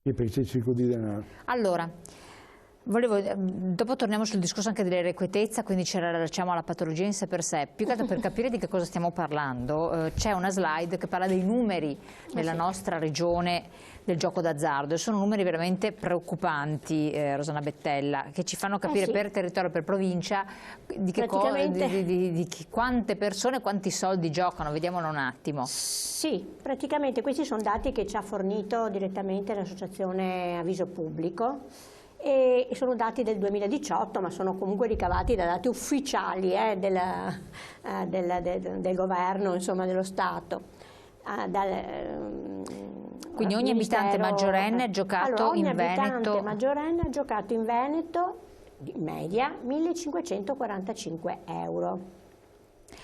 E perché c'è il circo di denaro. Allora, dopo torniamo sul discorso anche dell'irrequietezza, quindi ci riallacciamo alla patologia in sé per sé. Più che altro per capire di che cosa stiamo parlando, c'è una slide che parla dei numeri nella nostra regione del gioco d'azzardo, e sono numeri veramente preoccupanti, Rosanna Bettella, che ci fanno capire per territorio, per provincia, di quante persone, quanti soldi giocano. Vediamolo un attimo. Sì, praticamente questi sono dati che ci ha fornito direttamente l'associazione Avviso Pubblico, e sono dati del 2018, ma sono comunque ricavati da dati ufficiali del governo, insomma, dello Stato. Quindi ogni abitante maggiorenne ha giocato in Veneto? Ogni abitante maggiorenne ha giocato in Veneto, in media, 1.545 euro.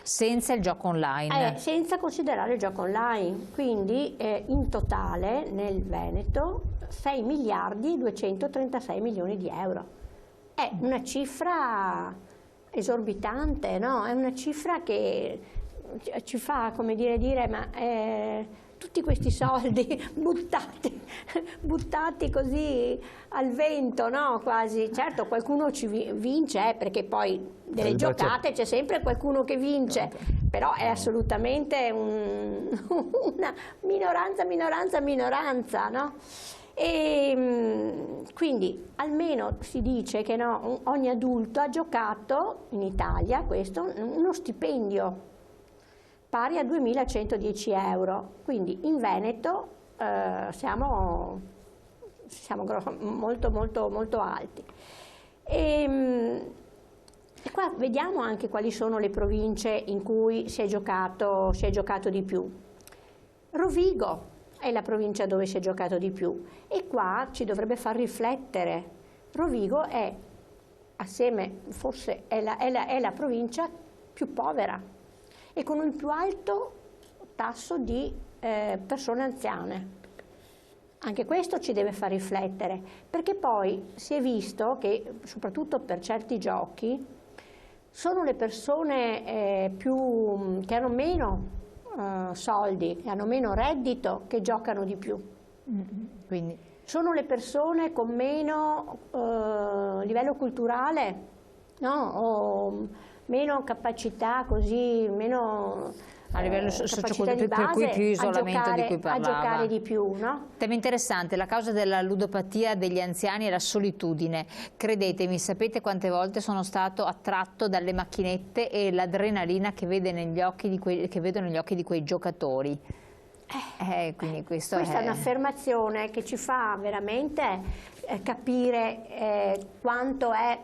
Senza il gioco online? Senza considerare il gioco online, quindi in totale nel Veneto 6 miliardi e 236 milioni di euro. È una cifra esorbitante, no? È una cifra che ci fa, come dire, ma tutti questi soldi buttati così al vento, no? Quasi. Certo, qualcuno ci vince, perché poi delle giocate c'è sempre qualcuno che vince, però è assolutamente una minoranza, no? E quindi almeno si dice che no, ogni adulto ha giocato in Italia uno stipendio pari a 2.110 euro, quindi in Veneto siamo molto alti. E qua vediamo anche quali sono le province in cui si è giocato di più. Rovigo è la provincia dove si è giocato di più, e qua ci dovrebbe far riflettere. Rovigo è, assieme, forse è la provincia più povera e con il più alto tasso di persone anziane. Anche questo ci deve far riflettere, perché poi si è visto che, soprattutto per certi giochi, sono le persone che hanno meno soldi e hanno meno reddito che giocano di più. Quindi sono le persone con meno livello culturale, no? O meno capacità, così, meno a livello socioculturale, per cui più isolamento di cui parlava. A giocare di più, no? Tema interessante, la causa della ludopatia degli anziani è la solitudine. Credetemi, sapete quante volte sono stato attratto dalle macchinette e l'adrenalina che vedono negli occhi di quei giocatori. Quindi questa è un'affermazione che ci fa veramente capire quanto è,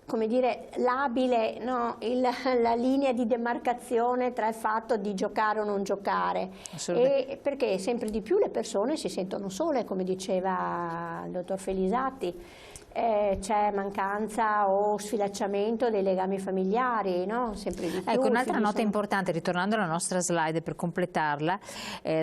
come dire, labile, no? La linea di demarcazione tra il fatto di giocare o non giocare, perché sempre di più le persone si sentono sole, come diceva il dottor Felisatti. C'è mancanza o sfilacciamento dei legami familiari, no? Sempre di più. Ecco, un'altra nota importante, ritornando alla nostra slide per completarla,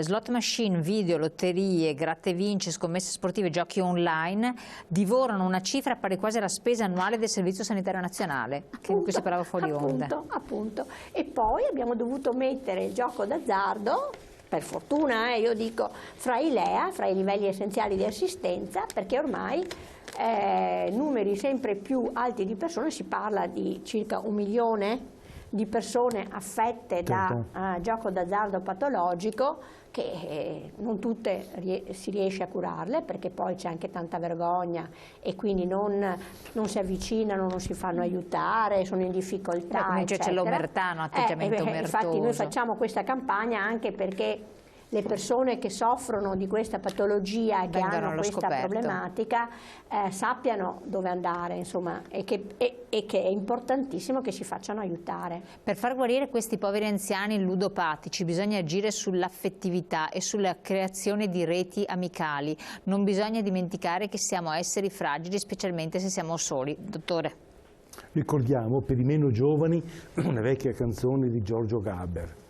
slot machine, video, lotterie, gratta e vinci, scommesse sportive, giochi online divorano una cifra pari quasi alla spesa annuale del Servizio Sanitario Nazionale, di cui si parlava fuori onda. Appunto. E poi abbiamo dovuto mettere il gioco d'azzardo, per fortuna, io dico, fra i LEA, fra i livelli essenziali di assistenza, perché ormai numeri sempre più alti di persone, si parla di circa 1 milione di persone affette da gioco d'azzardo patologico, che non tutte si riesce a curarle, perché poi c'è anche tanta vergogna e quindi non si avvicinano, non si fanno aiutare, sono in difficoltà, c'è l'omertà, un atteggiamento omertoso. Infatti noi facciamo questa campagna anche perché le persone che soffrono di questa patologia e che hanno questa problematica sappiano dove andare, insomma, e che è importantissimo che si facciano aiutare. Per far guarire questi poveri anziani ludopatici bisogna agire sull'affettività e sulla creazione di reti amicali. Non bisogna dimenticare che siamo esseri fragili, specialmente se siamo soli. Dottore. Ricordiamo, per i meno giovani, una vecchia canzone di Giorgio Gaber,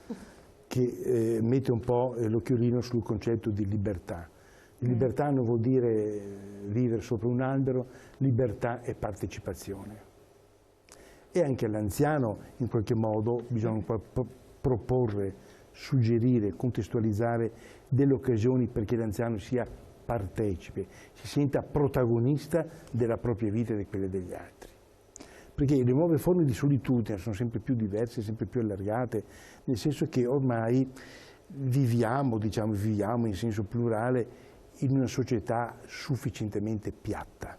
che mette un po' l'occhiolino sul concetto di libertà. Libertà non vuol dire vivere sopra un albero, libertà è partecipazione. E anche all'anziano in qualche modo bisogna un po' proporre, suggerire, contestualizzare delle occasioni perché l'anziano sia partecipe, si senta protagonista della propria vita e di quelle degli altri. Perché le nuove forme di solitudine sono sempre più diverse, sempre più allargate, nel senso che ormai viviamo in senso plurale in una società sufficientemente piatta,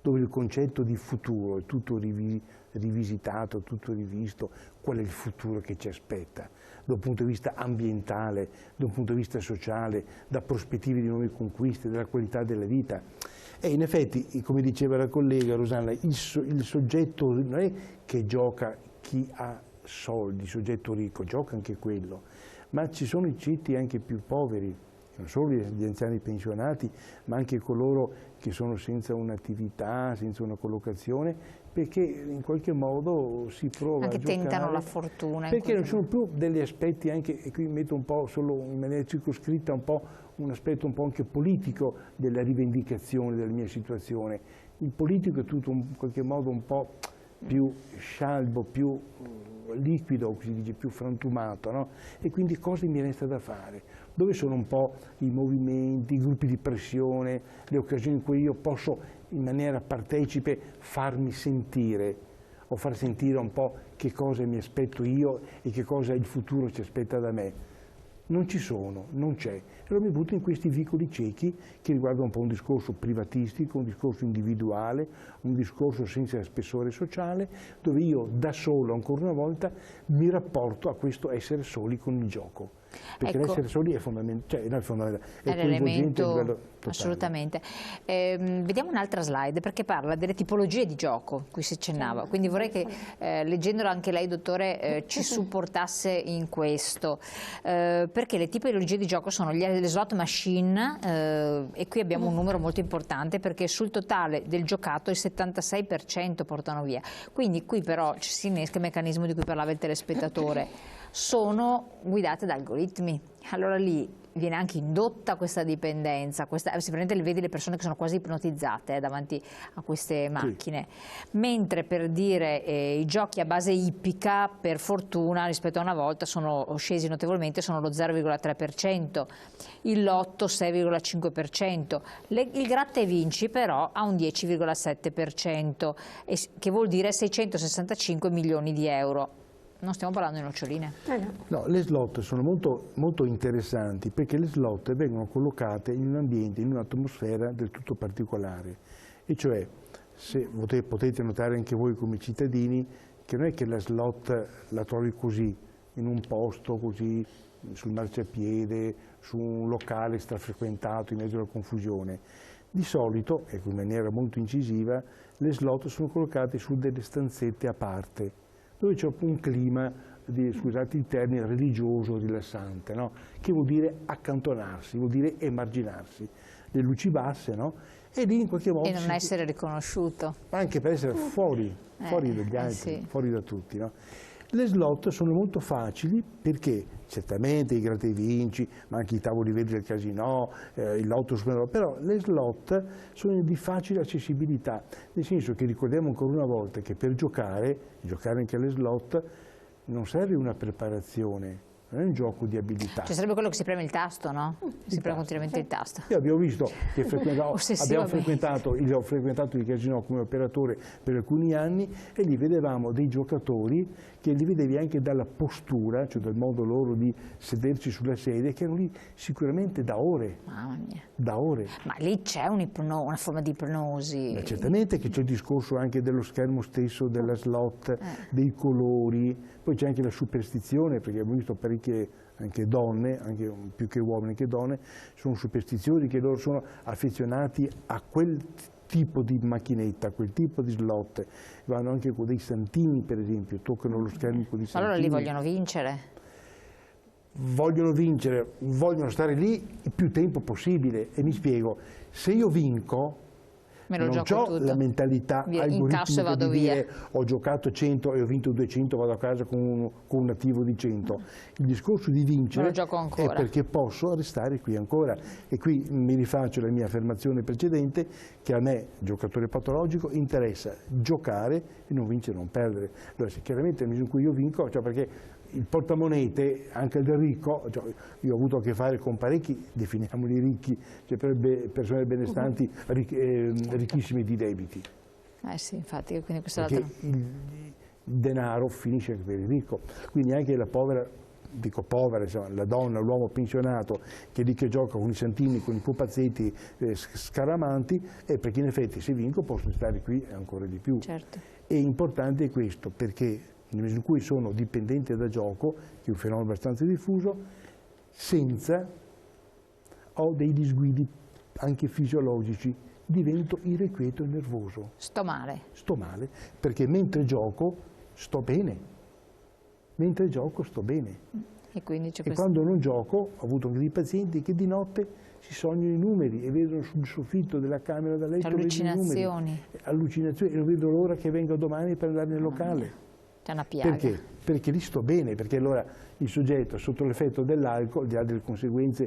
dove il concetto di futuro è tutto rivisitato, tutto rivisto. Qual è il futuro che ci aspetta? Da un punto di vista ambientale, da un punto di vista sociale, da prospettive di nuove conquiste, della qualità della vita. E in effetti, come diceva la collega Rosanna, il soggetto non è che gioca chi ha soldi, il soggetto ricco, gioca anche quello, ma ci sono i cetti anche più poveri, non solo gli anziani pensionati, ma anche coloro che sono senza un'attività, senza una collocazione, perché in qualche modo si prova anche a giocare. Tentano la fortuna. Perché non ci sono più degli aspetti anche, e qui metto un po' solo in maniera circoscritta, un aspetto un po' anche politico della rivendicazione della mia situazione. Il politico è tutto in qualche modo un po' più scialbo, più liquido, si dice, più frantumato, no? E quindi cosa mi resta da fare? Dove sono un po' i movimenti, i gruppi di pressione, le occasioni in cui io posso in maniera partecipe farmi sentire o far sentire un po' che cosa mi aspetto io e che cosa il futuro ci aspetta da me? Non ci sono, non c'è. E allora mi butto in questi vicoli ciechi che riguardano un po' un discorso privatistico, un discorso individuale, un discorso senza spessore sociale, dove io da solo, ancora una volta, mi rapporto a questo essere soli con il gioco. Perché ecco, l'essere soli è fondamentale, è l'elemento, assolutamente. Vediamo un'altra slide, perché parla delle tipologie di gioco, cui si accennava, quindi vorrei che leggendolo anche lei, dottore, ci supportasse in questo, perché le tipologie di gioco sono le slot machine, e qui abbiamo un numero molto importante, perché sul totale del giocato il 76% portano via, quindi qui però si innesca il meccanismo di cui parlava il telespettatore. Sono guidate da algoritmi, allora lì viene anche indotta questa dipendenza, sicuramente vedi le persone che sono quasi ipnotizzate davanti a queste macchine, sì. Mentre per dire i giochi a base ippica, per fortuna rispetto a una volta sono scesi notevolmente, sono lo 0,3%, il lotto 6,5%, il gratta e vinci però ha un 10,7%, che vuol dire 665 milioni di euro. Non stiamo parlando di noccioline. No, le slot sono molto, molto interessanti, perché le slot vengono collocate in un ambiente, in un'atmosfera del tutto particolare. E cioè, se potete notare anche voi come cittadini, che non è che la slot la trovi così, in un posto così, sul marciapiede, su un locale strafrequentato, in mezzo alla confusione. Di solito, ecco, in maniera molto incisiva, le slot sono collocate su delle stanzette a parte, dove c'è un clima, scusate il termine, religioso, rilassante, no? Che vuol dire accantonarsi, vuol dire emarginarsi, le luci basse, no? E lì in qualche modo... E non essere riconosciuto. Anche per essere fuori dagli altri, sì. Fuori da tutti, no? Le slot sono molto facili perché certamente i gratta e vinci, ma anche i tavoli verdi del casino, il lotto superenalotto, però le slot sono di facile accessibilità, nel senso che ricordiamo ancora una volta che per giocare anche alle slot, non serve una preparazione, non è un gioco di abilità. Cioè sarebbe quello che si preme il tasto, no? Si preme continuamente il tasto. Io abbiamo visto che ho frequentato il casino come operatore per alcuni anni e lì vedevamo dei giocatori che li vedevi anche dalla postura, cioè dal modo loro di sederci sulla sedia, che erano lì sicuramente da ore. Mamma mia. Da ore. Ma lì c'è una forma di ipnosi. Ma certamente che c'è il discorso anche dello schermo stesso, della slot, dei colori, poi c'è anche la superstizione, perché abbiamo visto parecchie anche donne, anche più che uomini che donne, sono superstizioni che loro sono affezionati a quel tipo di macchinetta, quel tipo di slot, vanno anche con dei santini per esempio, toccano lo schermo con i santini. Allora li vogliono vincere? Vogliono vincere, vogliono stare lì il più tempo possibile e mi spiego, se io vinco non ho la mentalità algoritmica di dire ho giocato 100 e ho vinto 200, vado a casa con un attivo di 100. Il discorso di vincere è perché posso restare qui ancora. E qui mi rifaccio alla mia affermazione precedente che a me, giocatore patologico, interessa giocare e non vincere, non perdere. Allora, chiaramente nel momento in cui io vinco, cioè perché il portamonete anche del ricco, cioè, io ho avuto a che fare con parecchi, definiamoli ricchi, cioè persone benestanti ricchissime di debiti. Sì, infatti, quindi perché il denaro finisce anche per il ricco, quindi anche la povera, dico povera, insomma, la donna, l'uomo pensionato che lì che gioca con i santini, con i pupazzetti scaramanti, perché in effetti se vinco posso stare qui ancora di più. Certo. È importante questo perché nel momento in cui sono dipendente da gioco, che è un fenomeno abbastanza diffuso, ho dei disguidi anche fisiologici, divento irrequieto e nervoso. Sto male. Sto male, perché mentre gioco sto bene. Mentre gioco sto bene. E quindi c'è quando non gioco, ho avuto anche dei pazienti che di notte si sognano i numeri e vedono sul soffitto della camera da letto allucinazioni. Allucinazioni, e non vedo l'ora che venga domani per andare nel locale. C'è una piaga. Perché? Perché lì sto bene, perché allora il soggetto sotto l'effetto dell'alcol, al di là delle conseguenze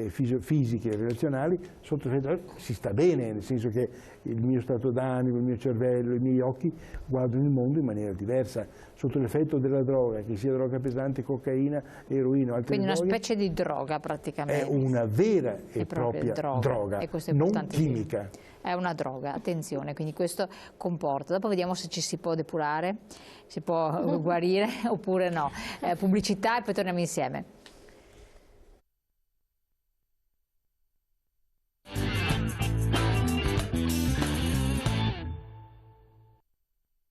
fisiche e relazionali, sotto l'effetto si sta bene, nel senso che il mio stato d'animo, il mio cervello, i miei occhi guardano il mondo in maniera diversa. Sotto l'effetto della droga, che sia droga pesante, cocaina, eroina o altre Quindi droghe, una specie di droga praticamente. è una vera e propria droga, non chimica. È una droga, attenzione, quindi questo comporta. Dopo vediamo se ci si può depurare, si può guarire oppure no. Pubblicità e poi torniamo insieme.